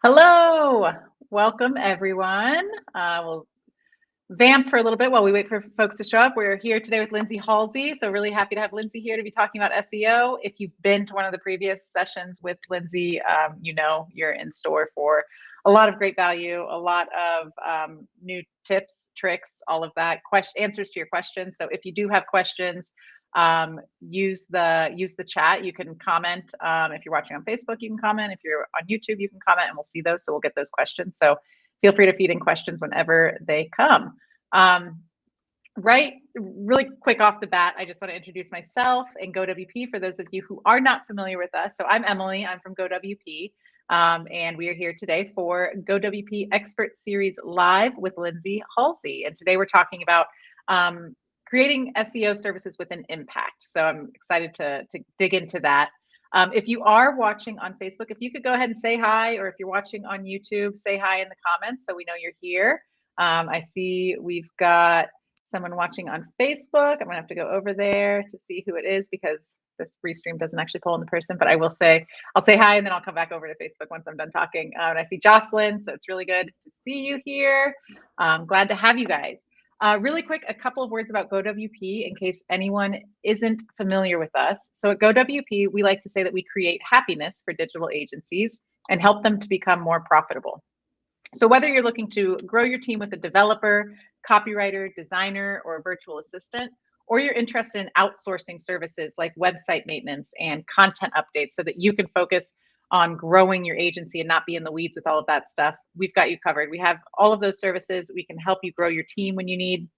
Hello, welcome everyone. We'll vamp for a little bit while we wait for folks to show up. We're here today with Lindsay Halsey, so really happy to have Lindsay here to be talking about SEO. If you've been to one of the previous sessions with Lindsay, you know you're in store for a lot of great value, a lot of new tips, tricks, all of that, answers to your questions. So if you do have questions, use the chat. You can comment. If you're watching on Facebook, you can comment. If you're on YouTube, you can comment, and we'll see those. So we'll get those questions. So feel free to feed in questions whenever they come. Really quick off the bat, I just want to introduce myself and GoWP for those of you who are not familiar with us. So I'm Emily. I'm from GoWP. And we are here today for GoWP Expert Series Live with Lindsay Halsey. And today we're talking about creating SEO services with an impact. So I'm excited to dig into that. If you are watching on Facebook, if you could go ahead and say hi, or if you're watching on YouTube, say hi in the comments so we know you're here. I see we've got someone watching on Facebook. I'm gonna have to go over there to see who it is because this restream doesn't actually pull in the person, but I'll say hi and then I'll come back over to Facebook once I'm done talking. And I see Jocelyn, so it's really good to see you here. Glad to have you guys. Really quick, a couple of words about GoWP in case anyone isn't familiar with us. So at GoWP, we like to say that we create happiness for digital agencies and help them to become more profitable. So whether you're looking to grow your team with a developer, copywriter, designer, or a virtual assistant, or you're interested in outsourcing services like website maintenance and content updates so that you can focus on growing your agency and not be in the weeds with all of that stuff, we've got you covered. We have all of those services. We can help you grow your team when you need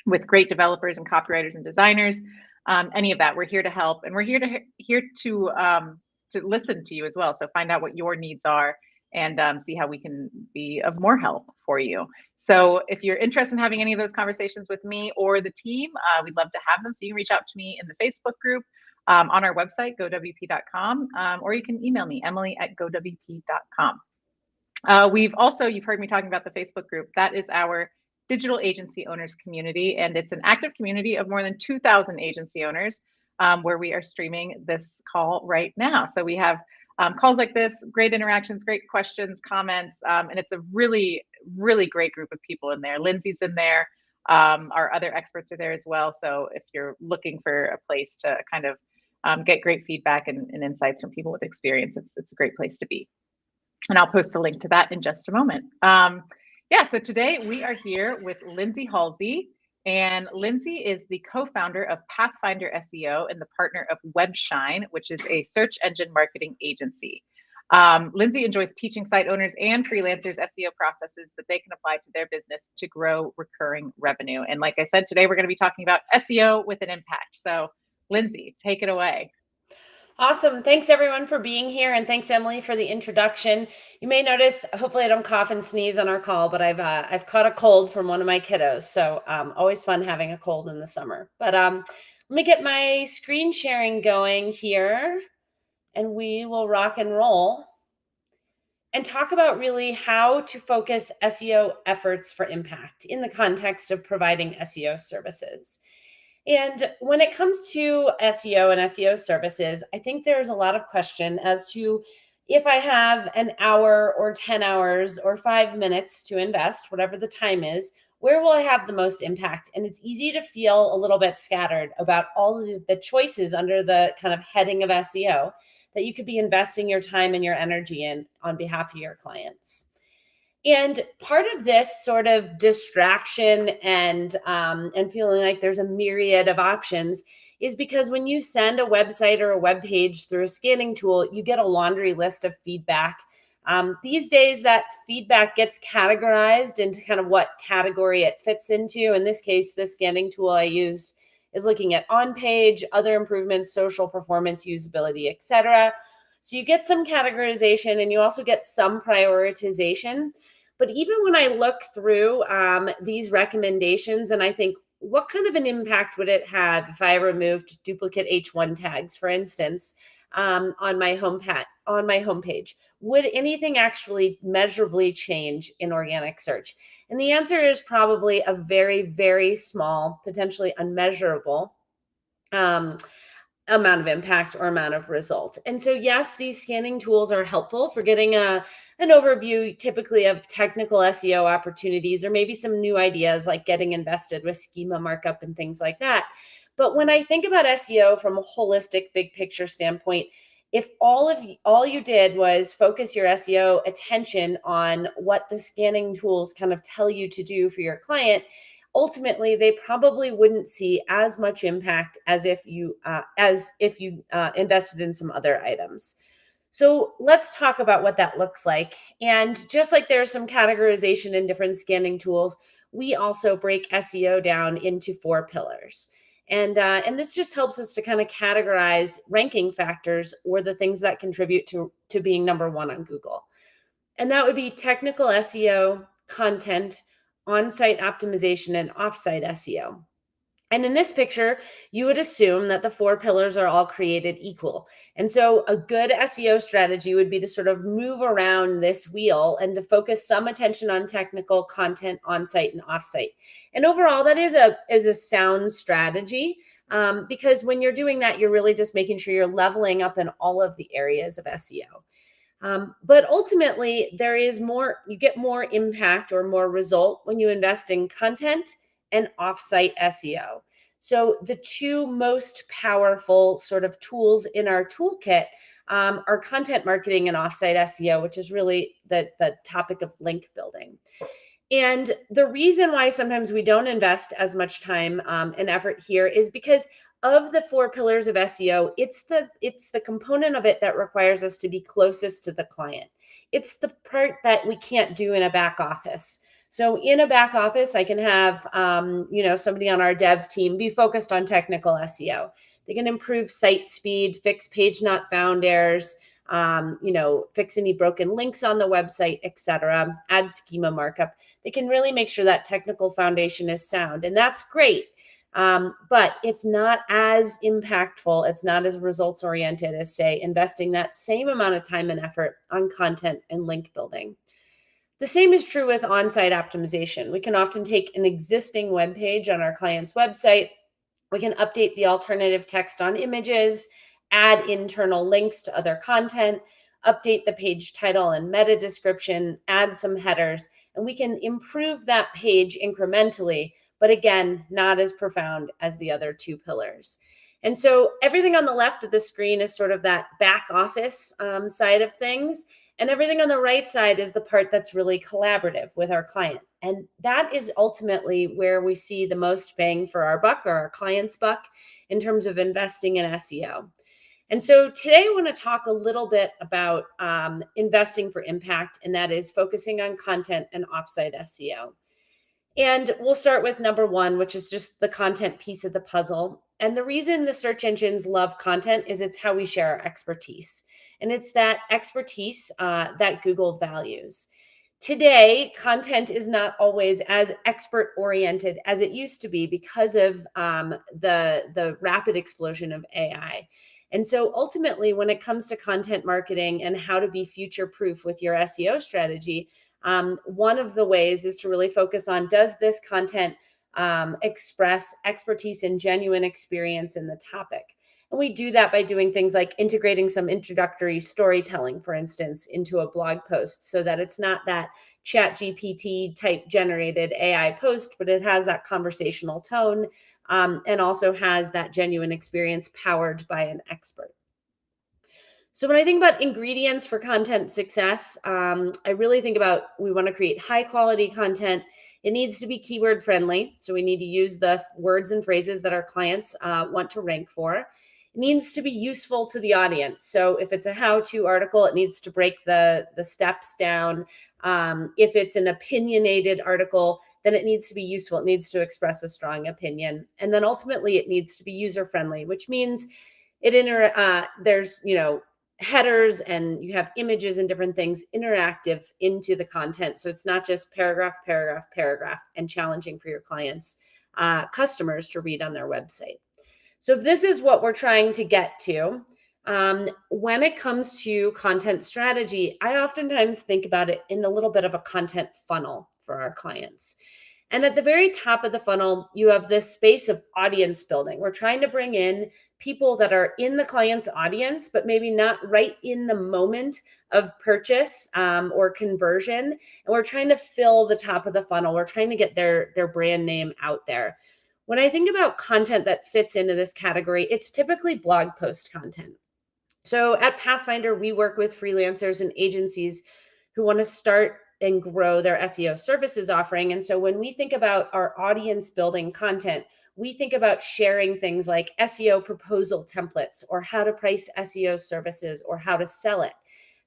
with great developers and copywriters and designers. Any of that, we're here to help, and we're here to listen to you as well. So find out what your needs are and see how we can be of more help for you. So if you're interested in having any of those conversations with me or the team, we'd love to have them. So you can reach out to me in the Facebook group, on our website, gowp.com, or you can email me, emily@gowp.com. You've heard me talking about the Facebook group. That is our digital agency owners community, and it's an active community of more than 2,000 agency owners where we are streaming this call right now. So we have calls like this, great interactions, great questions, comments, and it's a really, really great group of people in there. Lindsay's in there. Our other experts are there as well. So if you're looking for a place to kind of get great feedback and insights from people with experience, it's a great place to be. And I'll post a link to that in just a moment. So today we are here with Lindsay Halsey, and Lindsay is the co-founder of Pathfinder SEO and the partner of Webshine, which is a search engine marketing agency. Lindsay enjoys teaching site owners and freelancers SEO processes that they can apply to their business to grow recurring revenue. And like I said, today we're going to be talking about SEO with an impact. So Lindsay, take it away. Awesome. Thanks everyone for being here. And thanks Emily for the introduction. You may notice, hopefully I don't cough and sneeze on our call, but I've caught a cold from one of my kiddos. So always fun having a cold in the summer, but let me get my screen sharing going here and we will rock and roll and talk about really how to focus SEO efforts for impact in the context of providing SEO services. And when it comes to SEO and SEO services, I think there's a lot of question as to if I have an hour or 10 hours or 5 minutes to invest, whatever the time is, where will I have the most impact? And it's easy to feel a little bit scattered about all of the choices under the kind of heading of SEO that you could be investing your time and your energy in on behalf of your clients. And part of this sort of distraction and feeling like there's a myriad of options is because when you send a website or a web page through a scanning tool, you get a laundry list of feedback. These days, that feedback gets categorized into kind of what category it fits into. In this case, the scanning tool I used is looking at on-page, other improvements, social performance, usability, etc. So you get some categorization and you also get some prioritization. But even when I look through these recommendations and I think, what kind of an impact would it have if I removed duplicate H1 tags, for instance, on my homepage? Would anything actually measurably change in organic search? And the answer is probably a very, very small, potentially unmeasurable amount of impact or amount of result. And so, yes, these scanning tools are helpful for getting an overview typically of technical SEO opportunities, or maybe some new ideas like getting invested with schema markup and things like that. But when I think about SEO from a holistic, big picture standpoint, if all you did was focus your SEO attention on what the scanning tools kind of tell you to do for your client, ultimately they probably wouldn't see as much impact as if you invested in some other items. So let's talk about what that looks like. And just like there's some categorization in different scanning tools, we also break SEO down into 4 pillars. And this just helps us to kind of categorize ranking factors, or the things that contribute to being number 1 on Google. And that would be technical SEO, content, on-site optimization, and off-site SEO. And in this picture, you would assume that the 4 pillars are all created equal. And so a good SEO strategy would be to sort of move around this wheel and to focus some attention on technical, content, on-site, and off-site. And overall, that is a sound strategy, because when you're doing that, you're really just making sure you're leveling up in all of the areas of SEO. But ultimately, you get more impact or more result when you invest in content and offsite SEO. So the 2 most powerful sort of tools in our toolkit are content marketing and offsite SEO, which is really the topic of link building. And the reason why sometimes we don't invest as much time and effort here is because of the 4 pillars of SEO, it's the component of it that requires us to be closest to the client. It's the part that we can't do in a back office. So in a back office, I can have somebody on our dev team be focused on technical SEO. They can improve site speed, fix page not found errors, fix any broken links on the website, etc., add schema markup. They can really make sure that technical foundation is sound, and that's great. But it's not as impactful, it's not as results oriented as, say, investing that same amount of time and effort on content and link building. The same is true with on-site optimization. We can often take an existing web page on our client's website. We can update the alternative text on images, add internal links to other content, update the page title and meta description, add some headers, and we can improve that page incrementally, but again, not as profound as the other 2 pillars. And so everything on the left of the screen is sort of that back office side of things. And everything on the right side is the part that's really collaborative with our client. And that is ultimately where we see the most bang for our buck, or our client's buck, in terms of investing in SEO. And so today I want to talk a little bit about investing for impact, and that is focusing on content and offsite SEO. And we'll start with number 1, which is just the content piece of the puzzle. And the reason the search engines love content is it's how we share our expertise. And it's that expertise that Google values. Today, content is not always as expert-oriented as it used to be because of the rapid explosion of AI. And so ultimately, when it comes to content marketing and how to be future-proof with your SEO strategy, one of the ways is to really focus on, does this content express expertise and genuine experience in the topic? And we do that by doing things like integrating some introductory storytelling, for instance, into a blog post, so that it's not that ChatGPT type generated AI post, but it has that conversational tone and also has that genuine experience powered by an expert. So when I think about ingredients for content success, I really think about, we want to create high quality content. It needs to be keyword friendly. So we need to use the words and phrases that our clients want to rank for. It needs to be useful to the audience. So if it's a how-to article, it needs to break the steps down. If it's an opinionated article, then it needs to be useful. It needs to express a strong opinion. And then ultimately it needs to be user-friendly, which means there's, headers, and you have images and different things interactive into the content. So it's not just paragraph, paragraph, paragraph, and challenging for your clients, customers to read on their website. So if this is what we're trying to get to, when it comes to content strategy, I oftentimes think about it in a little bit of a content funnel for our clients. And at the very top of the funnel, you have this space of audience building. We're trying to bring in people that are in the client's audience, but maybe not right in the moment of purchase or conversion. And we're trying to fill the top of the funnel. We're trying to get their brand name out there. When I think about content that fits into this category, it's typically blog post content. So at Pathfinder, we work with freelancers and agencies who want to start and grow their SEO services offering. And so when we think about our audience building content, we think about sharing things like SEO proposal templates or how to price SEO services or how to sell it.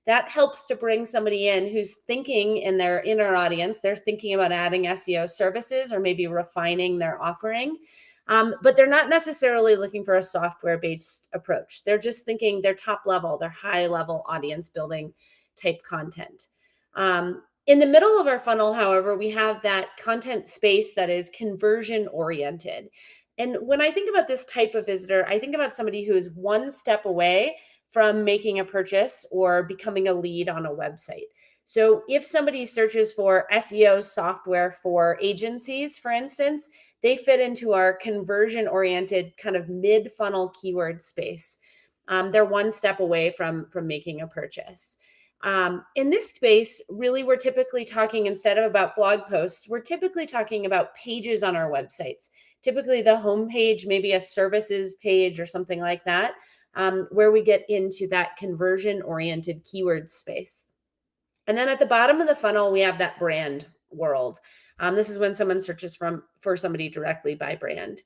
That helps to bring somebody in who's thinking in their inner audience, they're thinking about adding SEO services or maybe refining their offering. But they're not necessarily looking for a software-based approach. They're just thinking their top level, their high level audience building type content. In the middle of our funnel, however, we have that content space that is conversion oriented. And when I think about this type of visitor, I think about somebody who is one step away from making a purchase or becoming a lead on a website. So if somebody searches for SEO software for agencies, for instance, they fit into our conversion oriented kind of mid funnel keyword space. They're one step away from making a purchase. In this space, really, we're typically talking, instead of about blog posts, we're typically talking about pages on our websites, typically the homepage, maybe a services page or something like that, where we get into that conversion-oriented keyword space. And then at the bottom of the funnel, we have that brand world. This is when someone searches for somebody directly by brand.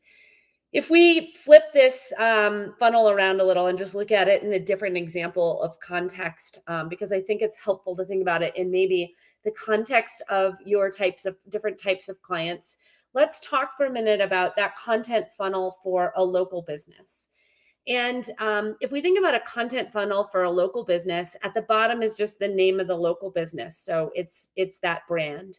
If we flip this funnel around a little and just look at it in a different example of context, because I think it's helpful to think about it in maybe the context of your different types of clients, let's talk for a minute about that content funnel for a local business. And if we think about a content funnel for a local business, at the bottom is just the name of the local business. So it's that brand.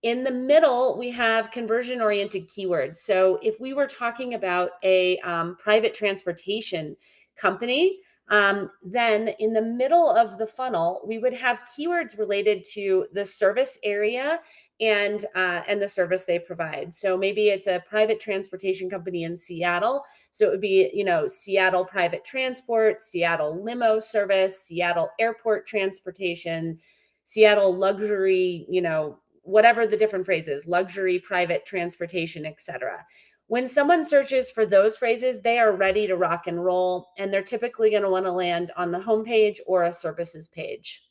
In the middle, we have conversion-oriented keywords. So if we were talking about a private transportation company, then in the middle of the funnel, we would have keywords related to the service area and the service they provide. So maybe it's a private transportation company in Seattle. So it would be, Seattle private transport, Seattle limo service, Seattle airport transportation, Seattle luxury, whatever the different phrases, luxury, private transportation, etc. When someone searches for those phrases, they are ready to rock and roll, and they're typically going to want to land on the homepage or a services page.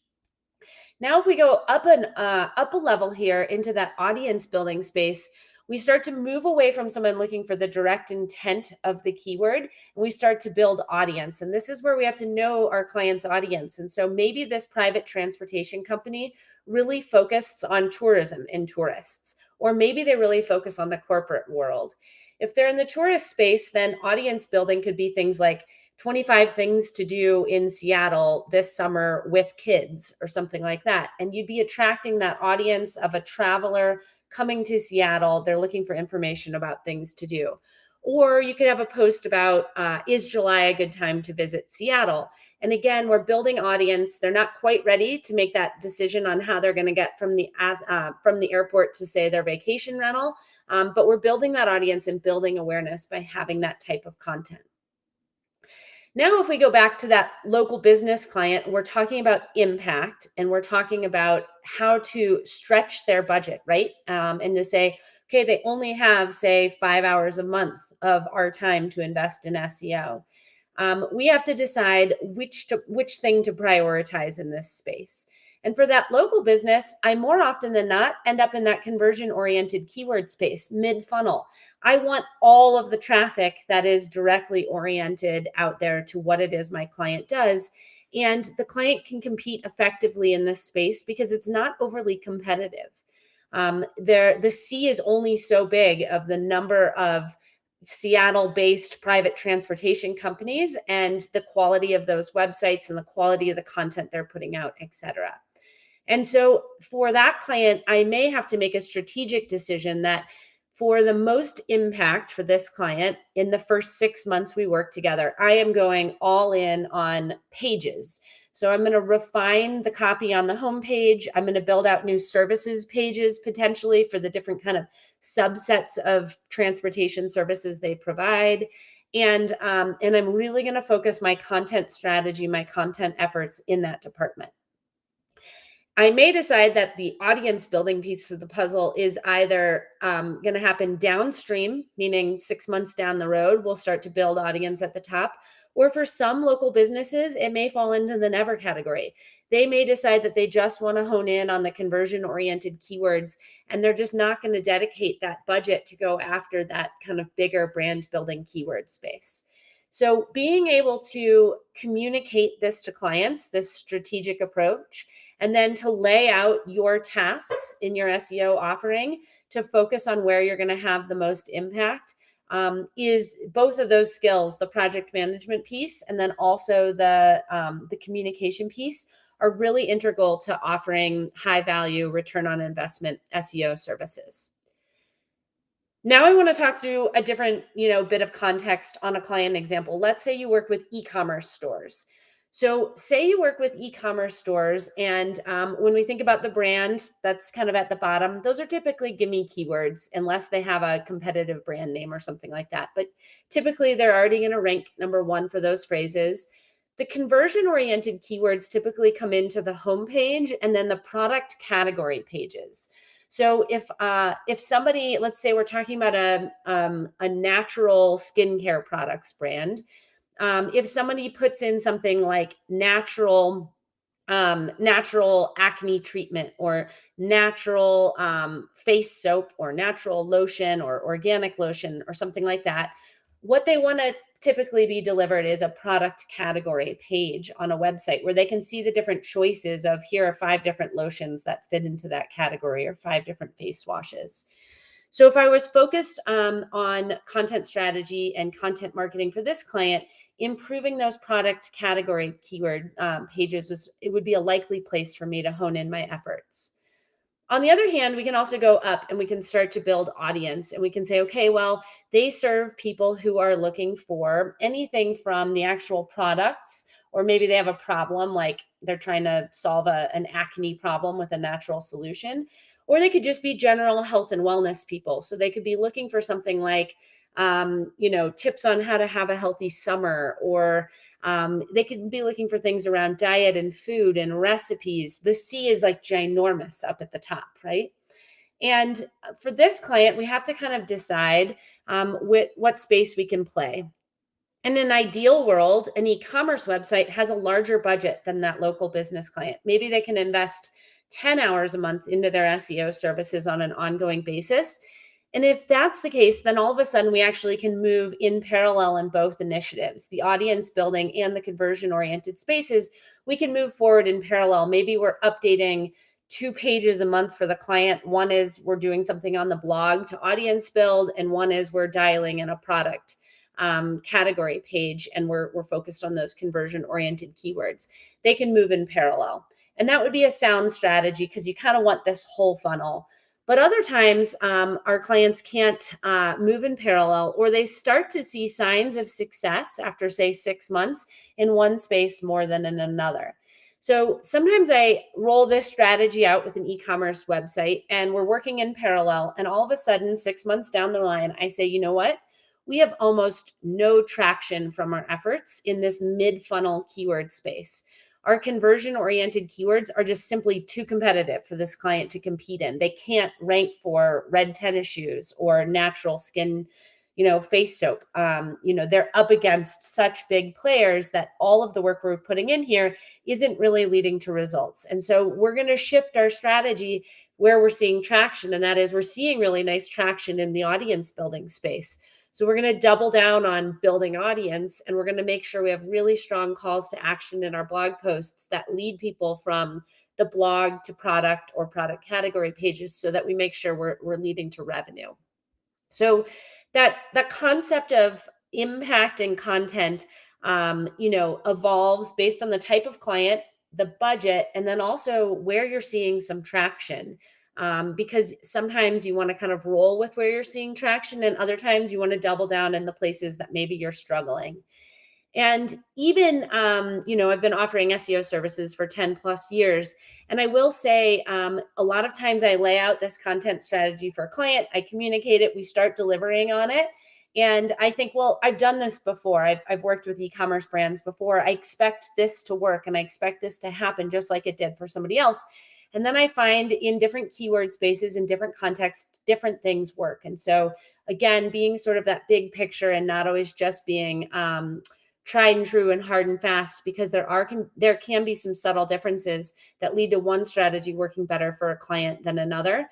Now, if we go up a level here into that audience building space, we start to move away from someone looking for the direct intent of the keyword, and we start to build audience. And this is where we have to know our client's audience. And so maybe this private transportation company really focused on tourism and tourists, or maybe they really focus on the corporate world. If they're in the tourist space, then audience building could be things like 25 things to do in Seattle this summer with kids or something like that. And you'd be attracting that audience of a traveler coming to Seattle. They're looking for information about things to do. Or you could have a post about, is July a good time to visit Seattle? And again, we're building audience. They're not quite ready to make that decision on how they're going to get from the airport to, say, their vacation rental. But we're building that audience and building awareness by having that type of content. Now, if we go back to that local business client, we're talking about impact, and we're talking about how to stretch their budget, right? And to say, okay, they only have, say, 5 hours a month of our time to invest in SEO. We have to decide which thing to prioritize in this space. And for that local business, I more often than not end up in that conversion-oriented keyword space, mid-funnel. I want all of the traffic that is directly oriented out there to what it is my client does. And the client can compete effectively in this space because it's not overly competitive. The sea is only so big of the number of Seattle-based private transportation companies and the quality of those websites and the quality of the content they're putting out, et cetera. And so for that client, I may have to make a strategic decision that for the most impact for this client in the first 6 months we work together, I am going all in on pages. So I'm going to refine the copy on the homepage. I'm going to build out new services pages potentially for the different kind of subsets of transportation services they provide. And I'm really going to focus my content strategy, my content efforts in that department. I may decide that the audience building piece of the puzzle is either going to happen downstream, meaning 6 months down the road, we'll start to build audience at the top. Or for some local businesses, it may fall into the never category. They may decide that they just want to hone in on the conversion-oriented keywords, and they're just not going to dedicate that budget to go after that kind of bigger brand building keyword space. So being able to communicate this to clients, this strategic approach, and then to lay out your tasks in your SEO offering to focus on where you're going to have the most impact is both of those skills, the project management piece and then also the communication piece, are really integral to offering high value return on investment SEO services. Now I want to talk through a different, bit of context on a client example. Let's say you work with e-commerce stores. So say you work with e-commerce stores, and when we think about the brand that's kind of at the bottom, those are typically gimme keywords unless they have a competitive brand name or something like that. But typically they're already going to rank number one for those phrases. The conversion-oriented keywords typically come into the homepage and then the product category pages. So if somebody, let's say we're talking about a natural skincare products brand, if somebody puts in something like natural acne treatment or natural face soap or natural lotion or organic lotion or something like that, what they want to typically be delivered is a product category page on a website where they can see the different choices of here are 5 different lotions that fit into that category or 5 different face washes. So if I was focused on content strategy and content marketing for this client, improving those product category keyword pages would be a likely place for me to hone in my efforts. On the other hand, we can also go up and we can start to build audience, and we can say, okay, well, they serve people who are looking for anything from the actual products, or maybe they have a problem, like they're trying to solve an acne problem with a natural solution, or they could just be general health and wellness people. So they could be looking for something like, tips on how to have a healthy summer, or they could be looking for things around diet and food and recipes. The C is like ginormous up at the top, right? And for this client, we have to kind of decide what space we can play. In an ideal world, an e-commerce website has a larger budget than that local business client. Maybe they can invest 10 hours a month into their SEO services on an ongoing basis. And if that's the case, then all of a sudden we actually can move in parallel in both initiatives, the audience building and the conversion-oriented spaces. We can move forward in parallel. Maybe we're updating 2 pages a month for the client. One is we're doing something on the blog to audience build, and one is we're dialing in a product category page, and we're focused on those conversion-oriented keywords. They can move in parallel. And that would be a sound strategy because you kind of want this whole funnel. But other times, our clients can't move in parallel, or they start to see signs of success after, say, 6 months in one space more than in another. So sometimes I roll this strategy out with an e-commerce website, and we're working in parallel. And all of a sudden, 6 months down the line, I say, you know what? We have almost no traction from our efforts in this mid-funnel keyword space. Our conversion-oriented keywords are just simply too competitive for this client to compete in. They can't rank for red tennis shoes or natural skin, face soap. They're up against such big players that all of the work we're putting in here isn't really leading to results. And so we're going to shift our strategy where we're seeing traction, and that is we're seeing really nice traction in the audience building space. So we're going to double down on building audience, and we're going to make sure we have really strong calls to action in our blog posts that lead people from the blog to product or product category pages so that we make sure we're leading to revenue. So that concept of impacting content, evolves based on the type of client, the budget, and then also where you're seeing some traction. Because sometimes you want to kind of roll with where you're seeing traction, and other times you want to double down in the places that maybe you're struggling. And even, I've been offering SEO services for 10 plus years. And I will say a lot of times I lay out this content strategy for a client, I communicate it, we start delivering on it. And I think, well, I've done this before. I've worked with e-commerce brands before. I expect this to work and I expect this to happen just like it did for somebody else. And then I find in different keyword spaces, in different contexts, different things work. And so again, being sort of that big picture and not always just being tried and true and hard and fast, because there can be some subtle differences that lead to one strategy working better for a client than another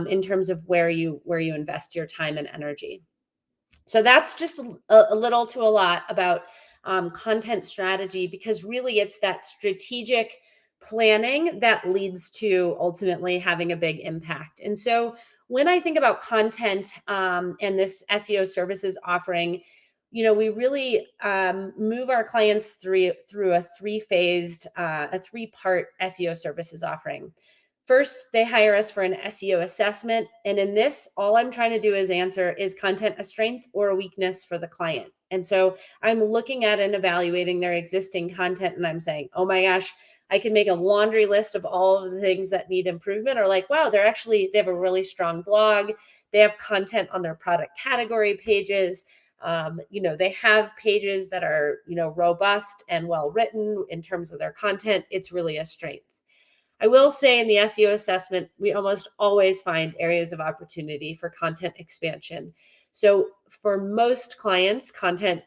in terms of where you invest your time and energy. So that's just a little to a lot about content strategy, because really it's that strategic planning that leads to ultimately having a big impact. And so when I think about content and this SEO services offering, we really move our clients through a three-part SEO services offering. First, they hire us for an SEO assessment. And in this, all I'm trying to do is answer, is content a strength or a weakness for the client? And so I'm looking at and evaluating their existing content and I'm saying, oh my gosh, I can make a laundry list of all of the things that need improvement, or like, wow, they have a really strong blog. They have content on their product category pages. They have pages that are, robust and well written in terms of their content. It's really a strength. I will say in the SEO assessment, we almost always find areas of opportunity for content expansion. So for most clients, content,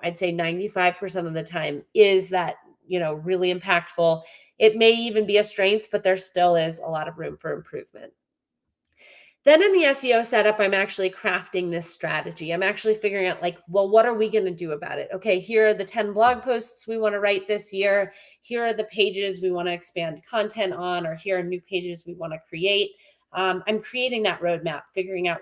I'd say 95% of the time is that, really impactful. It may even be a strength, but there still is a lot of room for improvement. Then in the SEO setup, I'm actually crafting this strategy. I'm actually figuring out what are we going to do about it? Okay, here are the 10 blog posts we want to write this year. Here are the pages we want to expand content on, or here are new pages we want to create. I'm creating that roadmap, figuring out,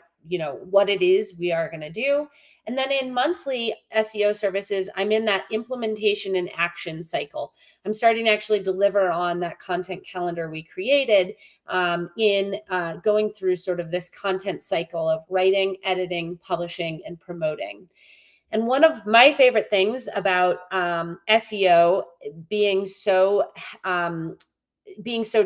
what it is we are going to do. And then in monthly SEO services, I'm in that implementation and action cycle. I'm starting to actually deliver on that content calendar we created in going through sort of this content cycle of writing, editing, publishing, and promoting. And one of my favorite things about SEO being so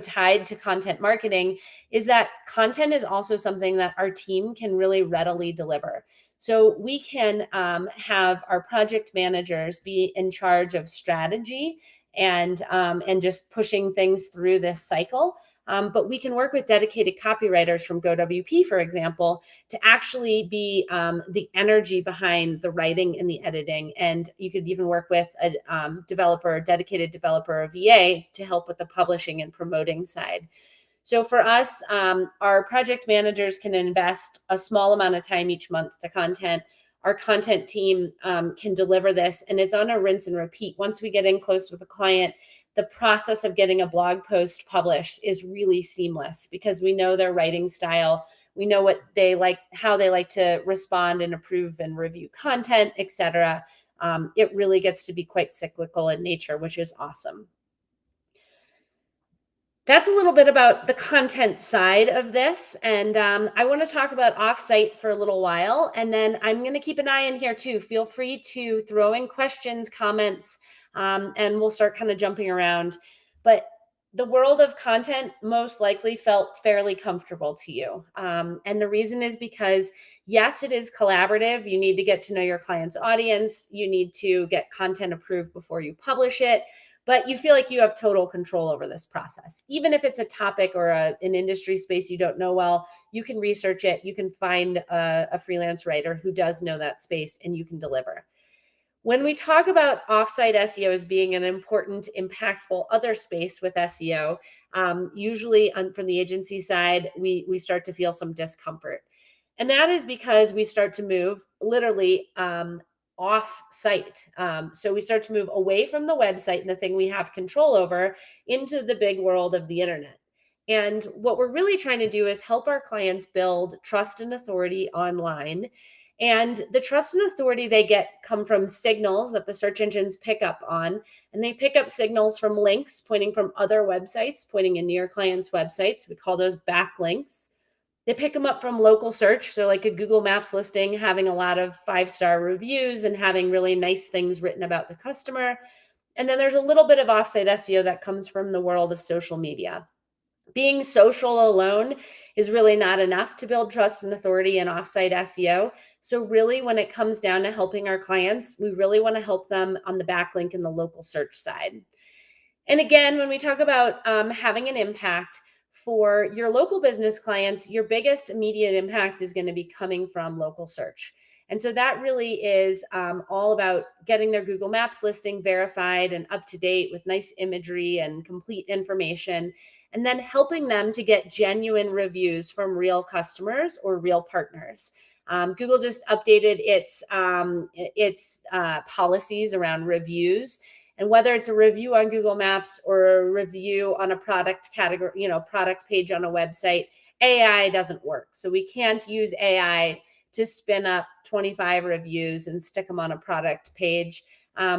tied to content marketing is that content is also something that our team can really readily deliver. So we can have our project managers be in charge of strategy and just pushing things through this cycle. But we can work with dedicated copywriters from GoWP, for example, to actually be the energy behind the writing and the editing. And you could even work with a dedicated developer, or VA, to help with the publishing and promoting side. So for us, our project managers can invest a small amount of time each month to content. Our content team can deliver this, and it's on a rinse and repeat. Once we get in close with a client, the process of getting a blog post published is really seamless because we know their writing style. We know what they like, how they like to respond and approve and review content, etc. It really gets to be quite cyclical in nature, which is awesome. That's a little bit about the content side of this. And I want to talk about offsite for a little while. And then I'm going to keep an eye in here too. Feel free to throw in questions, comments, and we'll start kind of jumping around. But the world of content most likely felt fairly comfortable to you. And the reason is because, yes, it is collaborative. You need to get to know your client's audience. You need to get content approved before you publish it. But you feel like you have total control over this process. Even if it's a topic or an industry space you don't know well, you can research it. You can find a freelance writer who does know that space and you can deliver. When we talk about offsite SEO as being an important, impactful other space with SEO, usually from the agency side, we start to feel some discomfort. And that is because we start to move literally off site. So we start to move away from the website and the thing we have control over into the big world of the internet. And what we're really trying to do is help our clients build trust and authority online. And the trust and authority they get come from signals that the search engines pick up on. And they pick up signals from links pointing from other websites, pointing into your client's websites. We call those backlinks. They pick them up from local search. So like a Google Maps listing, having a lot of 5-star reviews and having really nice things written about the customer. And then there's a little bit of offsite SEO that comes from the world of social media. Being social alone is really not enough to build trust and authority in offsite SEO. So really, when it comes down to helping our clients, we really want to help them on the backlink and the local search side. And again, when we talk about having an impact for your local business clients, your biggest immediate impact is going to be coming from local search. And so that really is all about getting their Google Maps listing verified and up to date with nice imagery and complete information, and then helping them to get genuine reviews from real customers or real partners. Google just updated its policies around reviews. And whether it's a review on Google Maps or a review on a product category, product page on a website, AI doesn't work. So we can't use AI to spin up 25 reviews and stick them on a product page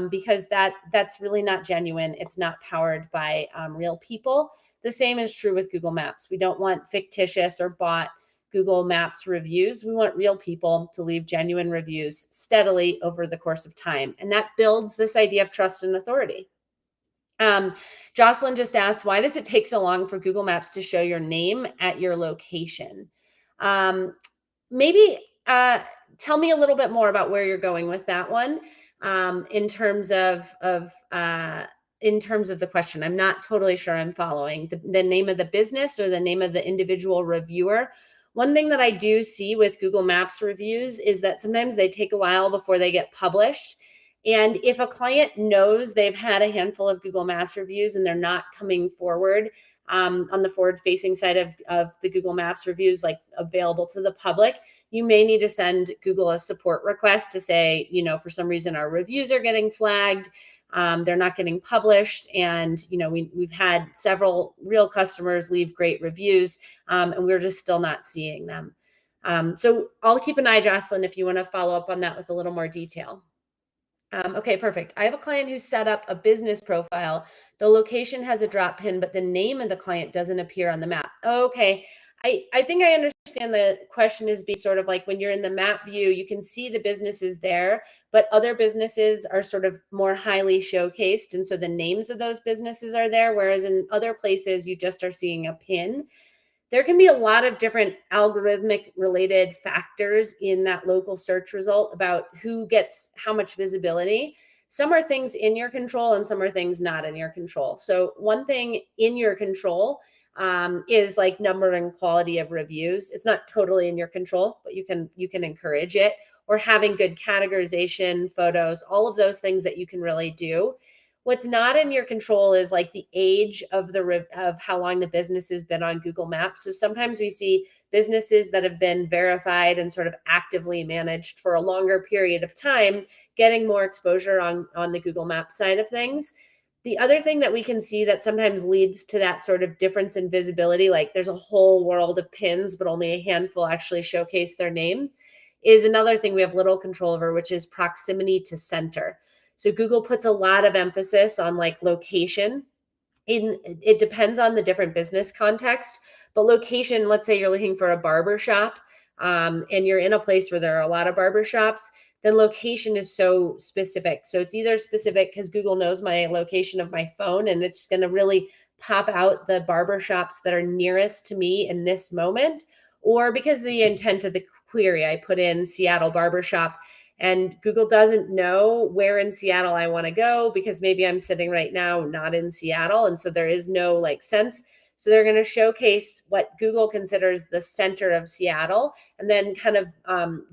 because that's really not genuine. It's not powered by real people. The same is true with Google Maps. We don't want fictitious or bought Google Maps reviews. We want real people to leave genuine reviews steadily over the course of time. And that builds this idea of trust and authority. Jocelyn just asked, why does it take so long for Google Maps to show your name at your location? Maybe tell me a little bit more about where you're going with that one in terms of the question. I'm not totally sure I'm following. The name of the business or the name of the individual reviewer. One thing that I do see with Google Maps reviews is that sometimes they take a while before they get published. And if a client knows they've had a handful of Google Maps reviews and they're not coming forward on the forward-facing side of the Google Maps reviews, like available to the public, you may need to send Google a support request to say, for some reason our reviews are getting flagged. They're not getting published. And, we've had several real customers leave great reviews and we're just still not seeing them. So I'll keep an eye, Jocelyn, if you want to follow up on that with a little more detail. Okay, perfect. I have a client who set up a business profile. The location has a drop pin, but the name of the client doesn't appear on the map. Okay. I think I understand the question is be sort of like when you're in the map view, you can see the businesses there, but other businesses are sort of more highly showcased. And so the names of those businesses are there, whereas in other places, you just are seeing a pin. There can be a lot of different algorithmic related factors in that local search result about who gets how much visibility. Some are things in your control and some are things not in your control. So one thing in your control is like number and quality of reviews. It's not totally in your control, but you can encourage it, or having good categorization, photos, all of those things that you can really do. What's not in your control is like the age of how long the business has been on Google Maps. So sometimes we see businesses that have been verified and sort of actively managed for a longer period of time, getting more exposure on the Google Maps side of things. The other thing that we can see that sometimes leads to that sort of difference in visibility, like there's a whole world of pins, but only a handful actually showcase their name, is another thing we have little control over, which is proximity to center. So Google puts a lot of emphasis on like location. It depends on the different business context, but location, let's say you're looking for a barber shop and you're in a place where there are a lot of barber shops, then location is so specific. So it's either specific because Google knows my location of my phone and it's going to really pop out the barber shops that are nearest to me in this moment, or because the intent of the query, I put in Seattle barbershop and Google doesn't know where in Seattle I want to go because maybe I'm sitting right now not in Seattle. And so there is no like sense. So they're going to showcase what Google considers the center of Seattle and then kind of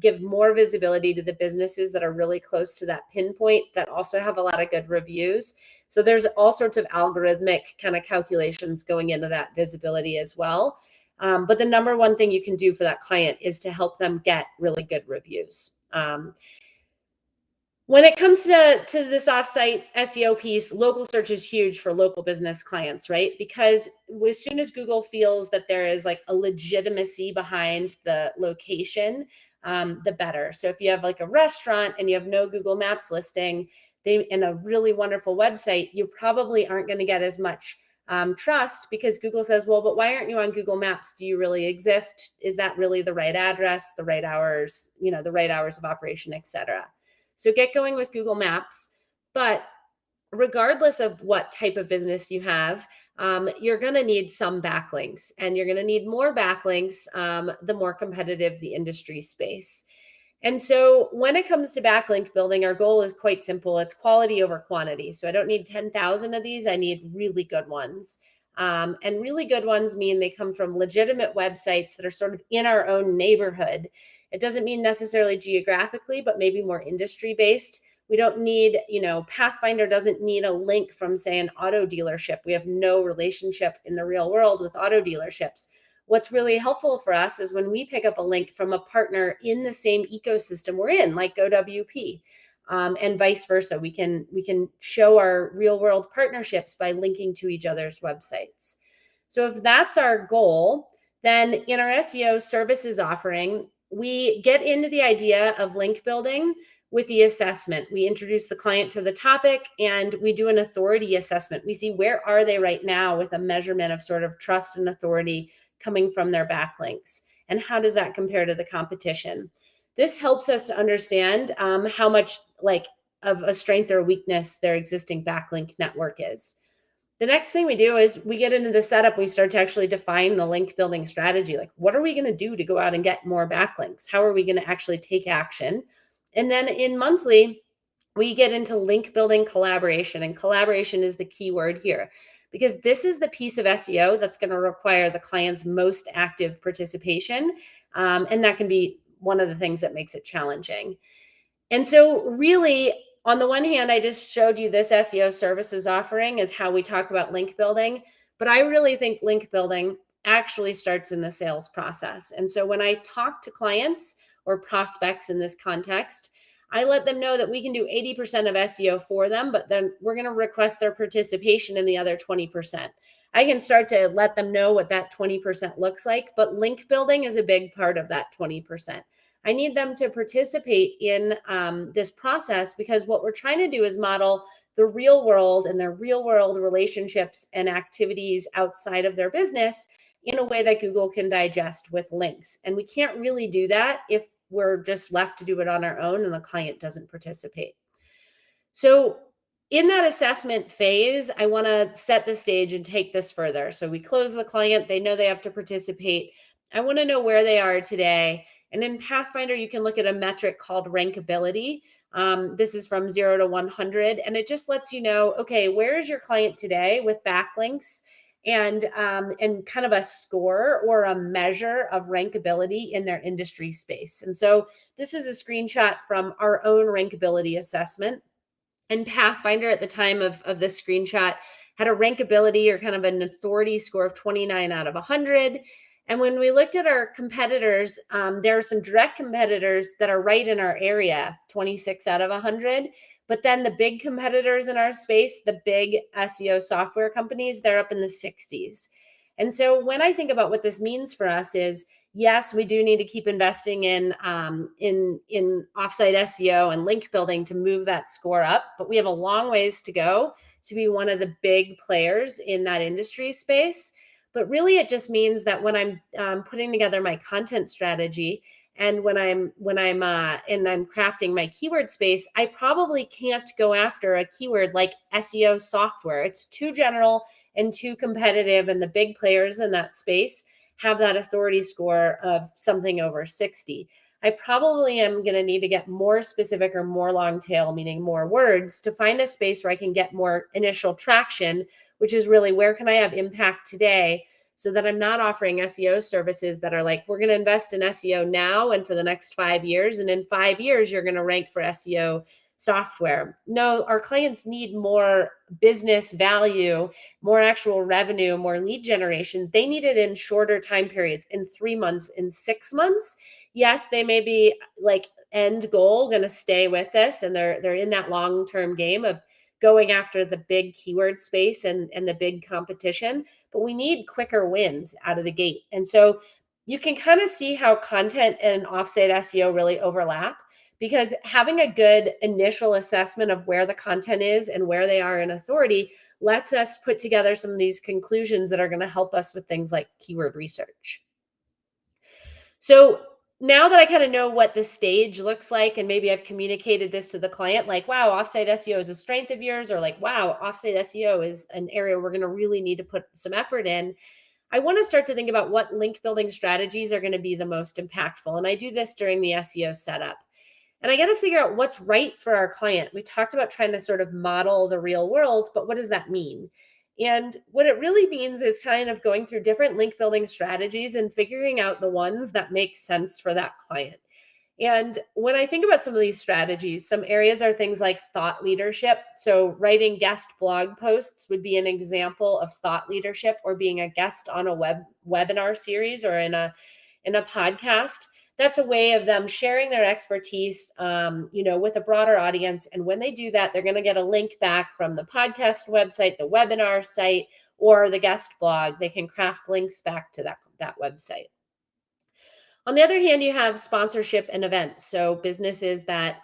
give more visibility to the businesses that are really close to that pinpoint that also have a lot of good reviews. So there's all sorts of algorithmic kind of calculations going into that visibility as well. But the number one thing you can do for that client is to help them get really good reviews. When it comes to this offsite SEO piece, local search is huge for local business clients, right? Because as soon as Google feels that there is like a legitimacy behind the location, the better. So if you have like a restaurant and you have no Google Maps listing and a really wonderful website, you probably aren't going to get as much trust, because Google says, well, but why aren't you on Google Maps? Do you really exist? Is that really the right address, the right hours, the right hours of operation, etc. So get going with Google Maps. But regardless of what type of business you have, you're going to need some backlinks, and you're going to need more backlinks the more competitive the industry space. And so when it comes to backlink building, our goal is quite simple. It's quality over quantity. So I don't need 10,000 of these. I need really good ones. And really good ones mean they come from legitimate websites that are sort of in our own neighborhood. It doesn't mean necessarily geographically, but maybe more industry based. We don't need, Pathfinder doesn't need a link from, say, an auto dealership. We have no relationship in the real world with auto dealerships. What's really helpful for us is when we pick up a link from a partner in the same ecosystem we're in, like GoWP, and vice versa. We can show our real world partnerships by linking to each other's websites. So if that's our goal, then in our SEO services offering, we get into the idea of link building with the assessment. We introduce the client to the topic, and we do an authority assessment. We see where are they right now with a measurement of sort of trust and authority coming from their backlinks, and how does that compare to the competition. This helps us to understand how much of a strength or weakness their existing backlink network is. The next thing we do is we get into the setup. We start to actually define the link building strategy. Like, what are we going to do to go out and get more backlinks? How are we going to actually take action? And then in monthly, we get into link building collaboration, and collaboration is the key word here, because this is the piece of SEO that's going to require the client's most active participation. And that can be one of the things that makes it challenging. And so really, on the one hand, I just showed you this SEO services offering is how we talk about link building, but I really think link building actually starts in the sales process. And so when I talk to clients or prospects in this context, I let them know that we can do 80% of SEO for them, but then we're going to request their participation in the other 20%. I can start to let them know what that 20% looks like, but link building is a big part of that 20%. I need them to participate in this process, because what we're trying to do is model the real world and their real world relationships and activities outside of their business in a way that Google can digest with links. And we can't really do that if we're just left to do it on our own and the client doesn't participate. So in that assessment phase, I want to set the stage and take this further. So we close the client, they know they have to participate. I want to know where they are today. And in Pathfinder, you can look at a metric called rankability. This is from 0 to 100, and it just lets you know, okay, where is your client today with backlinks, and kind of a score or a measure of rankability in their industry space. And so this is a screenshot from our own rankability assessment. And Pathfinder at the time of this screenshot had a rankability or kind of an authority score of 29 out of 100. And when we looked at our competitors, there are some direct competitors that are right in our area, 26 out of 100. But then the big competitors in our space, the big SEO software companies, they're up in the 60s. And so when I think about what this means for us is, yes, we do need to keep investing in offsite SEO and link building to move that score up, but we have a long ways to go to be one of the big players in that industry space. But really, it just means that when I'm putting together my content strategy and when I'm crafting my keyword space, I probably can't go after a keyword like SEO software. It's too general and too competitive, and the big players in that space have that authority score of something over 60. I probably am going to need to get more specific or more long tail, meaning more words, to find a space where I can get more initial traction, which is really where can I have impact today, so that I'm not offering SEO services that are like, we're going to invest in SEO now and for the next 5 years, and in 5 years, you're going to rank for SEO software. No, our clients need more business value, more actual revenue, more lead generation. They need it in shorter time periods, in 3 months, in 6 months. Yes, they may be like end goal going to stay with this, and they're in that long-term game of going after the big keyword space and the big competition, but we need quicker wins out of the gate. And so you can kind of see how content and offsite SEO really overlap, because having a good initial assessment of where the content is and where they are in authority lets us put together some of these conclusions that are going to help us with things like keyword research. So now that I kind of know what the stage looks like, and maybe I've communicated this to the client, like, wow, offsite SEO is a strength of yours, or like, wow, offsite SEO is an area we're going to really need to put some effort in. I want to start to think about what link building strategies are going to be the most impactful. And I do this during the SEO setup. And I got to figure out what's right for our client. We talked about trying to sort of model the real world, but what does that mean? And what it really means is kind of going through different link building strategies and figuring out the ones that make sense for that client. And when I think about some of these strategies, some areas are things like thought leadership. So writing guest blog posts would be an example of thought leadership, or being a guest on a webinar series or in a podcast. That's a way of them sharing their expertise, with a broader audience. And when they do that, they're going to get a link back from the podcast website, the webinar site, or the guest blog. They can craft links back to that website. On the other hand, you have sponsorship and events. So businesses that,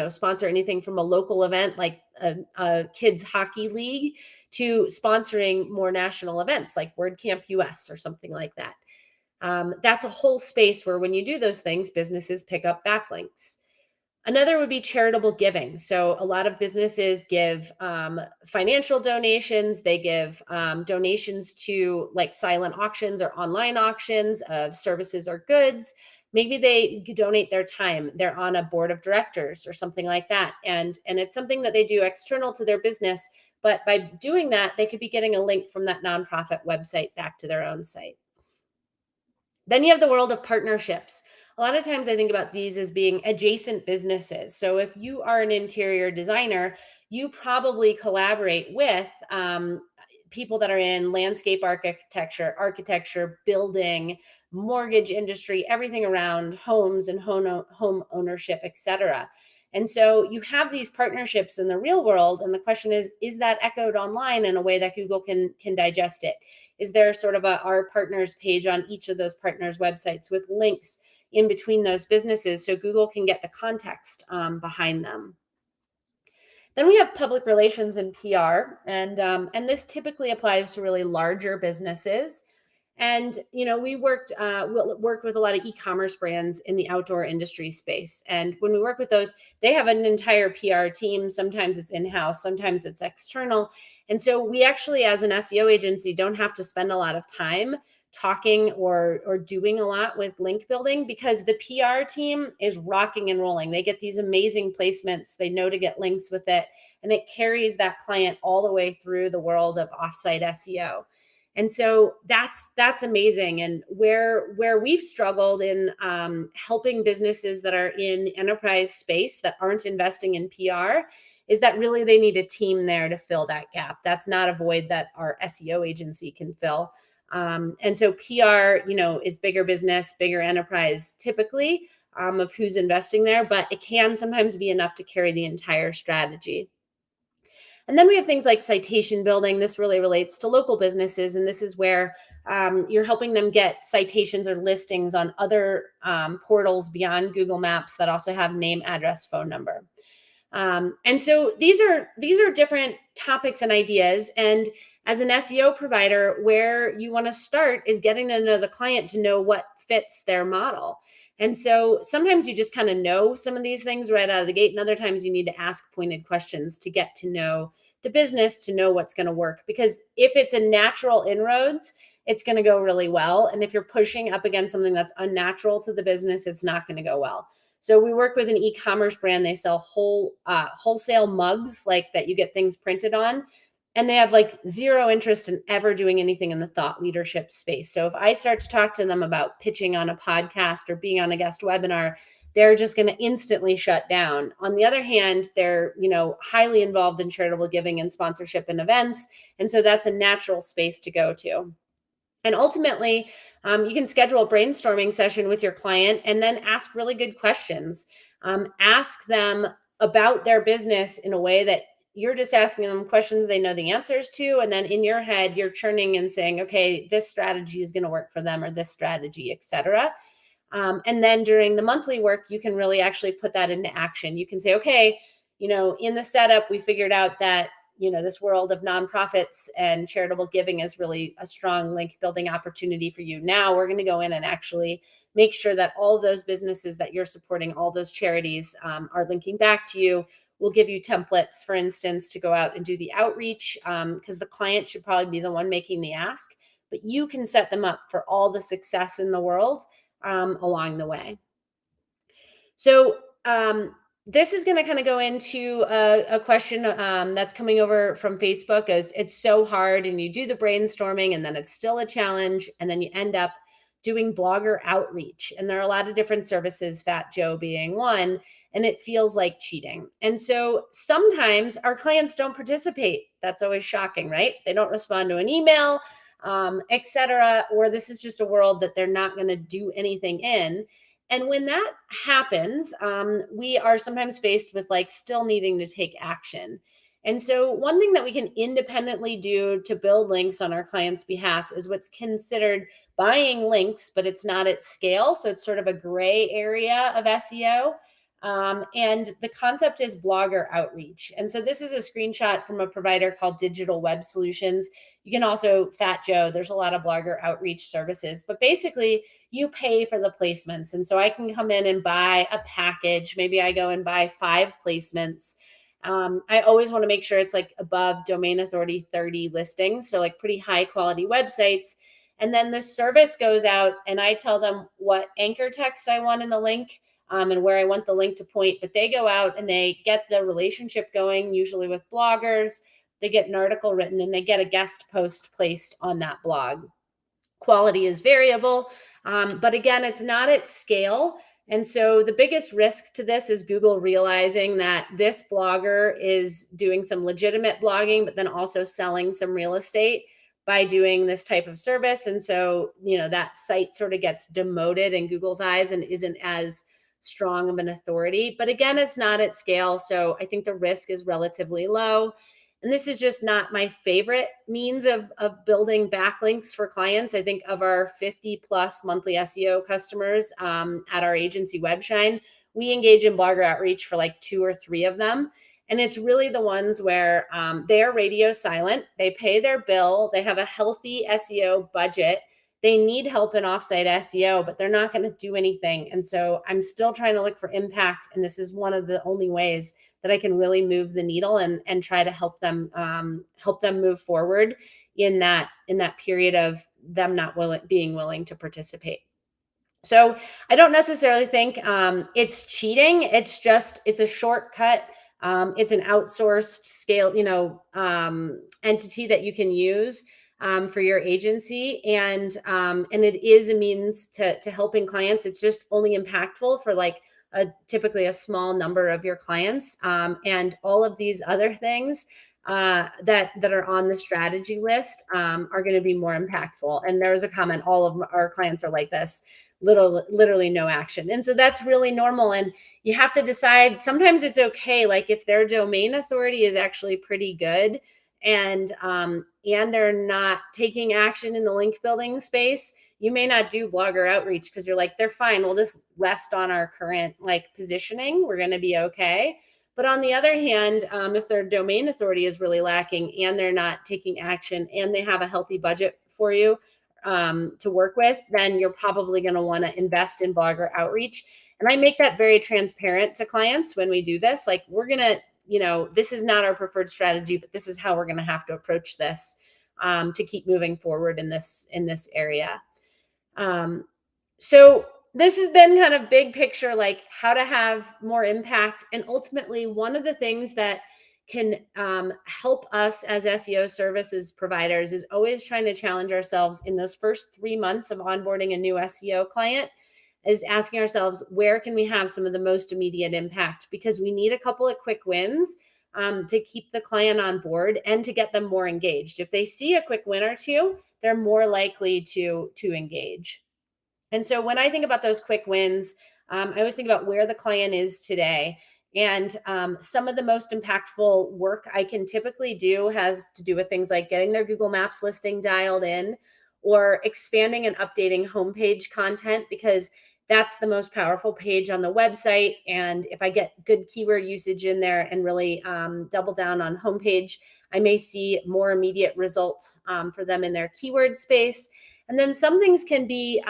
sponsor anything from a local event like a kids hockey league to sponsoring more national events like WordCamp US or something like that. That's a whole space where when you do those things, businesses pick up backlinks. Another would be charitable giving. So a lot of businesses give financial donations. They give donations to like silent auctions or online auctions of services or goods. Maybe they donate their time. They're on a board of directors or something like that. And it's something that they do external to their business. But by doing that, they could be getting a link from that nonprofit website back to their own site. Then you have the world of partnerships. A lot of times I think about these as being adjacent businesses. So if you are an interior designer, you probably collaborate with people that are in landscape architecture, building, mortgage industry, everything around homes and home ownership, etc. And so you have these partnerships in the real world. And the question is that echoed online in a way that Google can digest it? Is there sort of our partners page on each of those partners' websites with links in between those businesses so Google can get the context behind them? Then we have public relations and PR, and this typically applies to really larger businesses. And we worked with a lot of e-commerce brands in the outdoor industry space. And when we work with those, they have an entire PR team. Sometimes it's in-house, sometimes it's external. And so we actually, as an SEO agency, don't have to spend a lot of time talking or doing a lot with link building, because the PR team is rocking and rolling. They get these amazing placements. They know to get links with it, and it carries that client all the way through the world of offsite SEO. And so that's amazing. And where we've struggled in helping businesses that are in enterprise space that aren't investing in PR is that really they need a team there to fill that gap. That's not a void that our SEO agency can fill. And so PR, is bigger business, bigger enterprise typically of who's investing there, but it can sometimes be enough to carry the entire strategy. And then we have things like citation building. This really relates to local businesses. And this is where you're helping them get citations or listings on other portals beyond Google Maps that also have name, address, phone number. And so these are different topics and ideas. And as an SEO provider, where you want to start is getting to know the client to know what fits their model. And so sometimes you just kind of know some of these things right out of the gate. And other times you need to ask pointed questions to get to know the business, to know what's going to work. Because if it's a natural inroads, it's going to go really well. And if you're pushing up against something that's unnatural to the business, it's not going to go well. So we work with an e-commerce brand. They sell wholesale mugs like that you get things printed on. And they have like zero interest in ever doing anything in the thought leadership space. So if I start to talk to them about pitching on a podcast or being on a guest webinar, they're just going to instantly shut down. On the other hand, they're, highly involved in charitable giving and sponsorship and events. And so that's a natural space to go to. And ultimately, you can schedule a brainstorming session with your client and then ask really good questions. Ask them about their business in a way that you're just asking them questions they know the answers to. And then in your head, you're churning and saying, okay, this strategy is going to work for them, or this strategy, et cetera. And then during the monthly work, you can really actually put that into action. You can say, okay, in the setup, we figured out that, this world of nonprofits and charitable giving is really a strong link building opportunity for you. Now we're going to go in and actually make sure that all those businesses that you're supporting, all those charities are linking back to you. We'll give you templates, for instance, to go out and do the outreach, because the client should probably be the one making the ask, but you can set them up for all the success in the world along the way. So this is going to kind of go into a question that's coming over from Facebook, as it's so hard and you do the brainstorming and then it's still a challenge, and then you end up doing blogger outreach. And there are a lot of different services, Fat Joe being one, and it feels like cheating. And so sometimes our clients don't participate. That's always shocking, right? They don't respond to an email, etc. Or this is just a world that they're not going to do anything in. And when that happens, we are sometimes faced with still needing to take action. And so one thing that we can independently do to build links on our clients' behalf is what's considered buying links, but it's not at scale. So it's sort of a gray area of SEO. And the concept is blogger outreach. And so this is a screenshot from a provider called Digital Web Solutions. You can also, Fat Joe, there's a lot of blogger outreach services, but basically you pay for the placements. And so I can come in and buy a package. Maybe I go and buy 5 placements. I always want to make sure it's above domain authority 30 listings. So pretty high quality websites. And then the service goes out and I tell them what anchor text I want in the link. And where I want the link to point, but they go out and they get the relationship going, usually with bloggers. They get an article written and they get a guest post placed on that blog. Quality is variable, but again, it's not at scale. And so the biggest risk to this is Google realizing that this blogger is doing some legitimate blogging, but then also selling some real estate by doing this type of service. And so, that site sort of gets demoted in Google's eyes and isn't as strong of an authority. But again, it's not at scale. So I think the risk is relatively low. And this is just not my favorite means of building backlinks for clients. I think of our 50 plus monthly SEO customers at our agency Webshine, we engage in blogger outreach for 2 or 3 of them. And it's really the ones where they are radio silent, they pay their bill, they have a healthy SEO budget, they need help in offsite SEO, but they're not going to do anything. And so I'm still trying to look for impact. And this is one of the only ways that I can really move the needle and try to help them move forward in that period of them not being willing to participate. So I don't necessarily think it's cheating. It's a shortcut. It's an outsourced scale, entity that you can use for your agency, and it is a means to helping clients. It's just only impactful for typically a small number of your clients, and all of these other things that are on the strategy list are going to be more impactful. And there's a comment: all of our clients are like this. Literally no action. And so that's really normal. And you have to decide, sometimes it's okay. If their domain authority is actually pretty good and they're not taking action in the link building space, you may not do blogger outreach because you're they're fine. We'll just rest on our current positioning. We're going to be okay. But on the other hand, if their domain authority is really lacking and they're not taking action and they have a healthy budget for you to work with, then you're probably going to want to invest in blogger outreach. And I make that very transparent to clients when we do this. We're going to, this is not our preferred strategy, but this is how we're going to have to approach this to keep moving forward in this area. So this has been kind of big picture, how to have more impact. And ultimately, one of the things that can help us as SEO services providers is always trying to challenge ourselves in those first 3 months of onboarding a new SEO client, is asking ourselves, where can we have some of the most immediate impact? Because we need a couple of quick wins to keep the client on board and to get them more engaged. If they see a quick win or two, they're more likely to engage. And so when I think about those quick wins, I always think about where the client is today. And some of the most impactful work I can typically do has to do with things like getting their Google Maps listing dialed in, or expanding and updating homepage content, because that's the most powerful page on the website. And if I get good keyword usage in there and really double down on homepage, I may see more immediate result for them in their keyword space. And then some things can be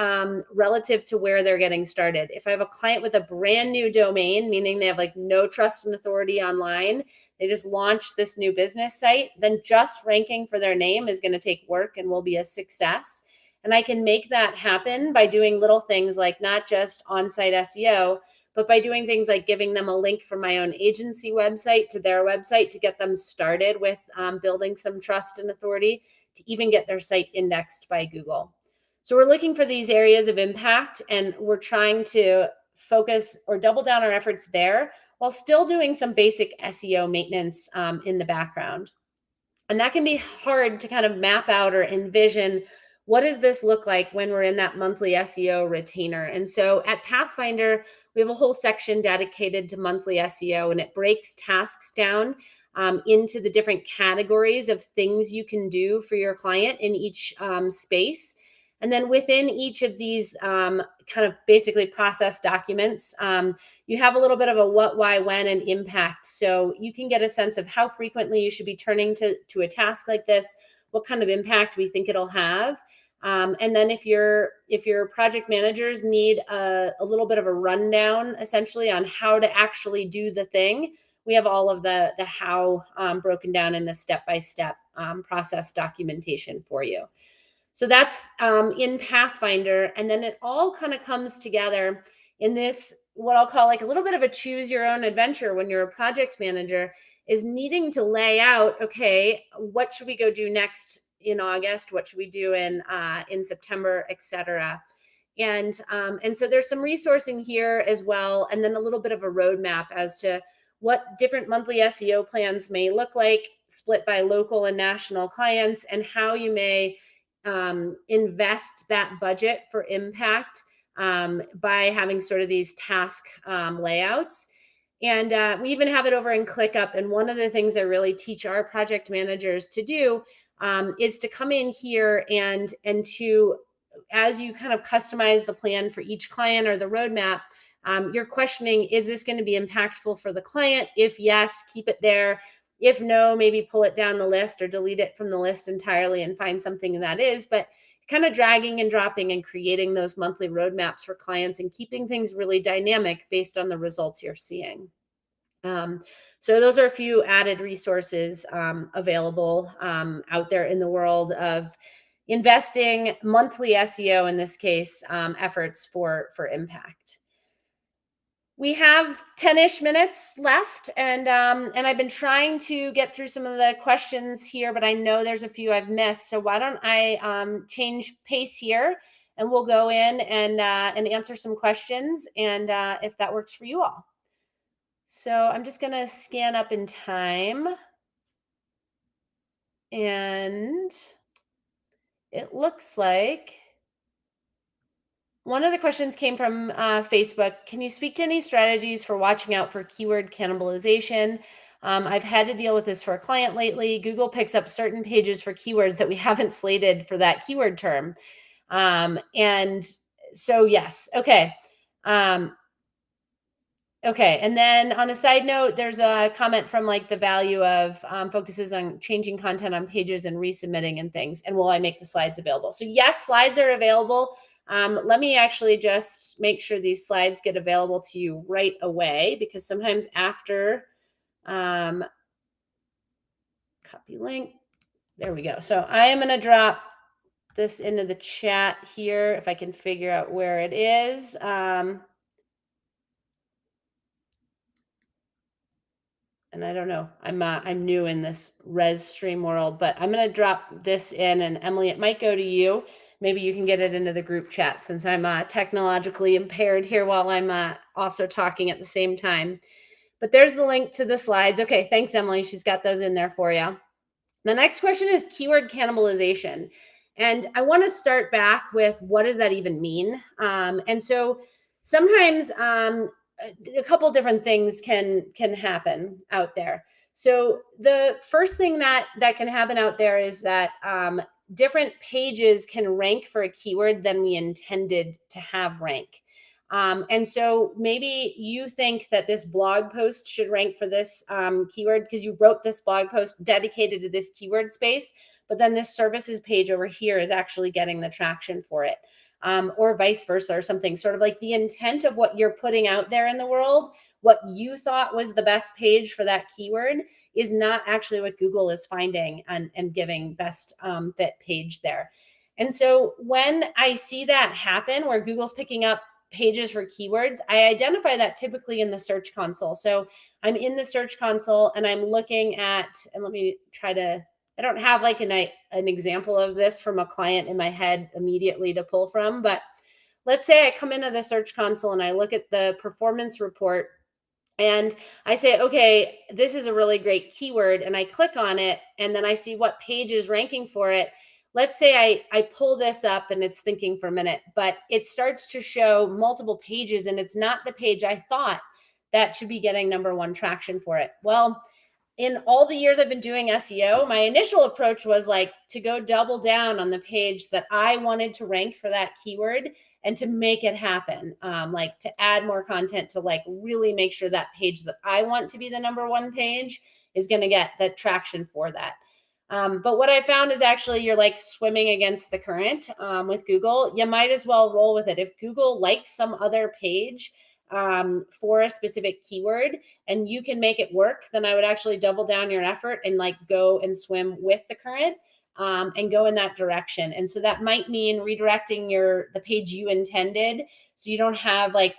relative to where they're getting started. If I have a client with a brand new domain, meaning they have like no trust and authority online, they just launched this new business site, then just ranking for their name is going to take work and will be a success. And I can make that happen by doing little things like not just on-site SEO, but by doing things like giving them a link from my own agency website to their website to get them started with building some trust and authority to even get their site indexed by Google. So we're looking for these areas of impact, and we're trying to focus or double down our efforts there while still doing some basic SEO maintenance in the background. And that can be hard to kind of map out or envision. What does this look like when we're in that monthly SEO retainer? And so at Pathfinder, we have a whole section dedicated to monthly SEO, and it breaks tasks down into the different categories of things you can do for your client in each space. And then within each of these kind of basically process documents, you have a little bit of a what, why, when, and impact. So you can get a sense of how frequently you should be turning to a task like this, what kind of impact we think it'll have. And then if your project managers need a little bit of a rundown, essentially, on how to actually do the thing, we have all of the how broken down in the step-by-step process documentation for you. So that's in Pathfinder. And then it all kind of comes together in this, what I'll call like a little bit of a choose your own adventure when you're a project manager, is needing to lay out, okay, what should we go do next in August? What should we do in September, et cetera? And so there's some resourcing here as well. And then a little bit of a roadmap as to what different monthly SEO plans may look like, split by local and national clients, and how you may invest that budget for impact by having sort of these task layouts. And we even have it over in ClickUp. And one of the things I really teach our project managers to do is to come in here and to, as you kind of customize the plan for each client or the roadmap, you're questioning, is this going to be impactful for the client? If yes, keep it there. If no, maybe pull it down the list or delete it from the list entirely and find something that is. But kind of dragging and dropping and creating those monthly roadmaps for clients and keeping things really dynamic based on the results you're seeing. So those are a few added resources available out there in the world of investing monthly SEO, in this case, efforts for impact. We have 10-ish minutes left, and I've been trying to get through some of the questions here, but I know there's a few I've missed. So why don't I change pace here, and we'll go in and answer some questions, and if that works for you all. So I'm just going to scan up in time, and it looks like one of the questions came from Facebook. Can you speak to any strategies for watching out for keyword cannibalization? I've had to deal with this for a client lately. Google picks up certain pages for keywords that we haven't slated for that keyword term. And so, yes. Okay. Okay. And then on a side note, there's a comment from like the value of focuses on changing content on pages and resubmitting and things. And will I make the slides available? So yes, slides are available. Let me actually just make sure these slides get available to you right away, because sometimes after copy link, there we go. So I am going to drop this into the chat here if I can figure out where it is. And I don't know, I'm new in this res stream world, but I'm going to drop this in, and Emily, it might go to you. Maybe you can get it into the group chat, since I'm technologically impaired here while I'm also talking at the same time. But there's the link to the slides. Okay, thanks, Emily. She's got those in there for you. The next question is keyword cannibalization. And I want to start back with, what does that even mean? And so sometimes a couple different things can happen out there. So the first thing that can happen out there is that different pages can rank for a keyword than we intended to have rank. And so maybe you think that this blog post should rank for this keyword because you wrote this blog post dedicated to this keyword space, but then this services page over here is actually getting the traction for it. Or vice versa, or something, sort of like the intent of what you're putting out there in the world, what you thought was the best page for that keyword is not actually what Google is finding and giving best fit page there. And so when I see that happen, where Google's picking up pages for keywords, I identify that typically in the Search Console. So I'm in the Search Console and I'm looking at, and let me try to, I don't have like an example of this from a client in my head immediately to pull from, but let's say I come into the Search Console and I look at the performance report and I say, okay, this is a really great keyword, and I click on it and then I see what page is ranking for it. Let's say I pull this up and it's thinking for a minute, but it starts to show multiple pages and it's not the page I thought that should be getting #1 traction for it. Well, in all the years I've been doing SEO, my initial approach was like to go double down on the page that I wanted to rank for that keyword and to make it happen. Like to add more content to like really make sure that page that I want to be the #1 page is going to get the traction for that. But what I found is actually you're like swimming against the current with Google. You might as well roll with it. If Google likes some other page for a specific keyword and you can make it work, then I would actually double down your effort and like go and swim with the current and go in that direction. And so that might mean redirecting the page you intended. So you don't have like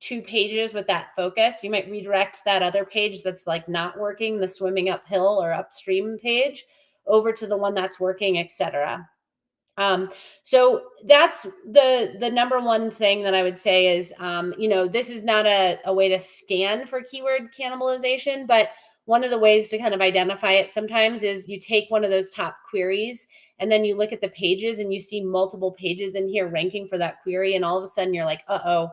2 pages with that focus. You might redirect that other page that's like not working, the swimming uphill or upstream page, over to the one that's working, etc. So that's the #1 thing that I would say is, this is not a way to scan for keyword cannibalization, but one of the ways to kind of identify it sometimes is you take one of those top queries and then you look at the pages and you see multiple pages in here ranking for that query. And all of a sudden you're like, uh-oh,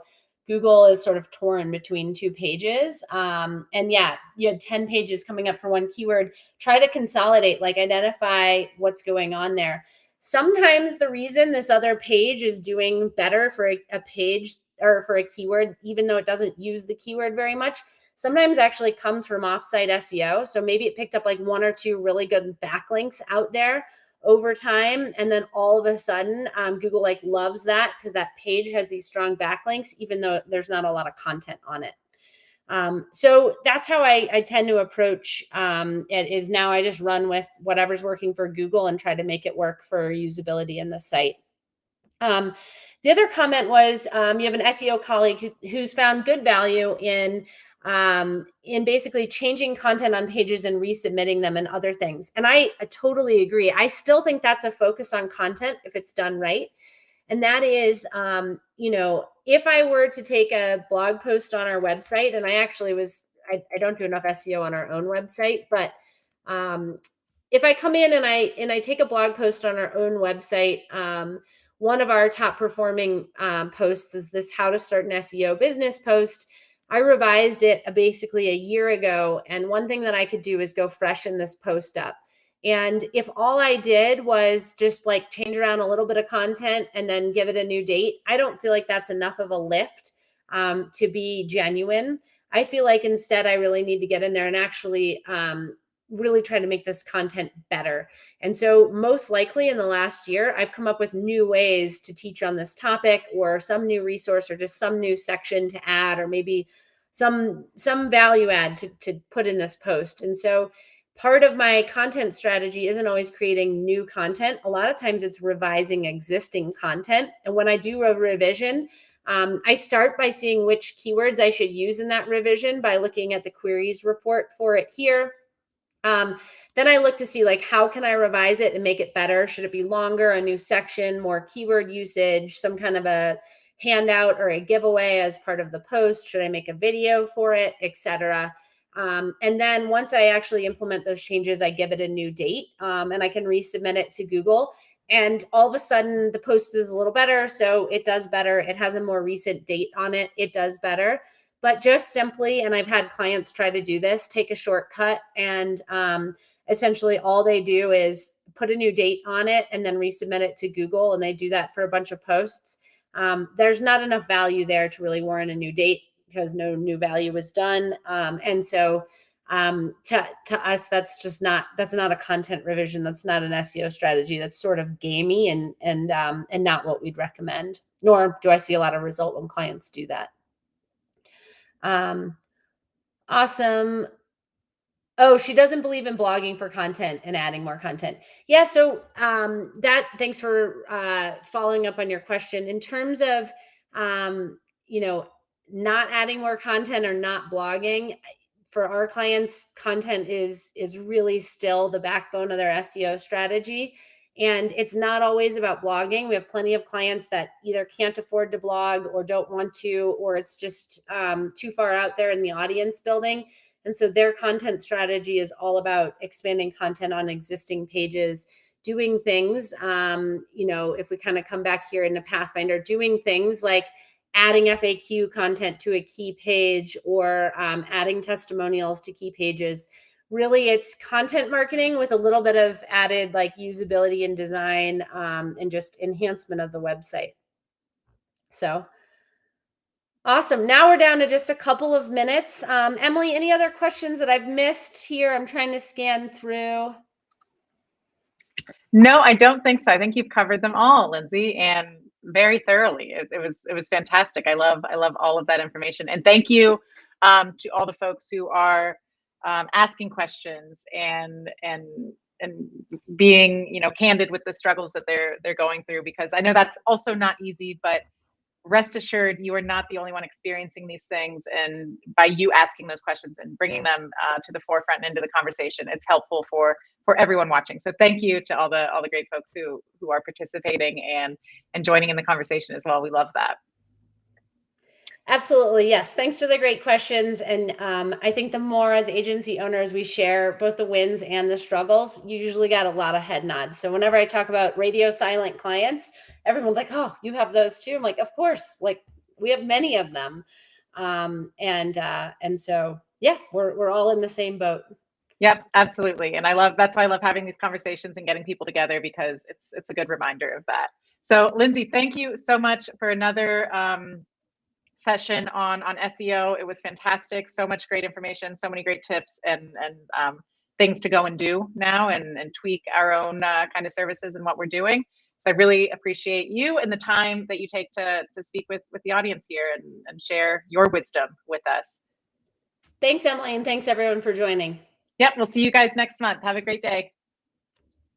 Google is sort of torn between 2 pages. And yeah, you had 10 pages coming up for one keyword. Try to consolidate, like identify what's going on there. Sometimes the reason this other page is doing better for a page or for a keyword, even though it doesn't use the keyword very much, sometimes actually comes from offsite SEO. So maybe it picked up like 1 or 2 really good backlinks out there over time. And then all of a sudden, Google like loves that because that page has these strong backlinks, even though there's not a lot of content on it. So that's how I tend to approach it. Is now I just run with whatever's working for Google and try to make it work for usability in the site. The other comment was you have an SEO colleague who's found good value in basically changing content on pages and resubmitting them and other things. And I totally agree. I still think that's a focus on content if it's done right. And that is, if I were to take a blog post on our website, and I actually I don't do enough SEO on our own website, but if I come in and I take a blog post on our own website, one of our top performing posts is this how to start an SEO business post. I revised it basically a year ago. And one thing that I could do is go freshen this post up. And if all I did was just like change around a little bit of content and then give it a new date, I don't feel like that's enough of a lift to be genuine. I feel like instead I really need to get in there and actually really try to make this content better. And so most likely in the last year, I've come up with new ways to teach on this topic or some new resource or just some new section to add, or maybe some value add to put in this post. And so part of my content strategy isn't always creating new content. A lot of times it's revising existing content. And when I do a revision, I start by seeing which keywords I should use in that revision by looking at the queries report for it here. Then I look to see like, how can I revise it and make it better? Should it be longer, a new section, more keyword usage, some kind of a handout or a giveaway as part of the post? Should I make a video for it, etc.? And then once I actually implement those changes, I give it a new date and I can resubmit it to Google. And all of a sudden the post is a little better. So it does better. It has a more recent date on it. It does better. But just simply, and I've had clients try to do this, take a shortcut and essentially all they do is put a new date on it and then resubmit it to Google. And they do that for a bunch of posts. there's not enough value there to really warrant a new date because no new value was done. And so to us, that's not a content revision. That's not an SEO strategy. That's sort of gamey and not what we'd recommend, nor do I see a lot of result when clients do that. Awesome. Oh, she doesn't believe in blogging for content and adding more content. Yeah. So thanks for following up on your question. In terms of, not adding more content or not blogging, for our clients, content is really still the backbone of their SEO strategy. And it's not always about blogging. We have plenty of clients that either can't afford to blog or don't want to, or it's just too far out there in the audience building. And so their content strategy is all about expanding content on existing pages, doing things, if we kind of come back here into Pathfinder, doing things like adding FAQ content to a key page or adding testimonials to key pages. Really, it's content marketing with a little bit of added like usability and design and just enhancement of the website. So awesome. Now we're down to just a couple of minutes. Emily, any other questions that I've missed here? I'm trying to scan through. No, I don't think so. I think you've covered them all, Lindsay, and very thoroughly. It was fantastic. I love all of that information, and thank you to all the folks who are asking questions and being candid with the struggles that they're going through, because I know that's also not easy, but rest assured you are not the only one experiencing these things, and by you asking those questions and bringing them to the forefront and into the conversation, it's helpful for everyone watching. So thank you to all the great folks who are participating and joining in the conversation as well. We love that. Absolutely. Yes. Thanks for the great questions. And I think the more as agency owners we share both the wins and the struggles, you usually got a lot of head nods. So whenever I talk about radio silent clients, everyone's like, oh, you have those too. I'm like, of course, like we have many of them. And so, yeah, we're all in the same boat. Yep, absolutely. And that's why I love having these conversations and getting people together, because it's a good reminder of that. So Lindsay, thank you so much for another session on SEO. It was fantastic. So much great information, so many great tips and things to go and do now and tweak our own kind of services and what we're doing. So I really appreciate you and the time that you take to speak with the audience here and share your wisdom with us. Thanks, Emily, and thanks everyone for joining. Yep, we'll see you guys next month. Have a great day.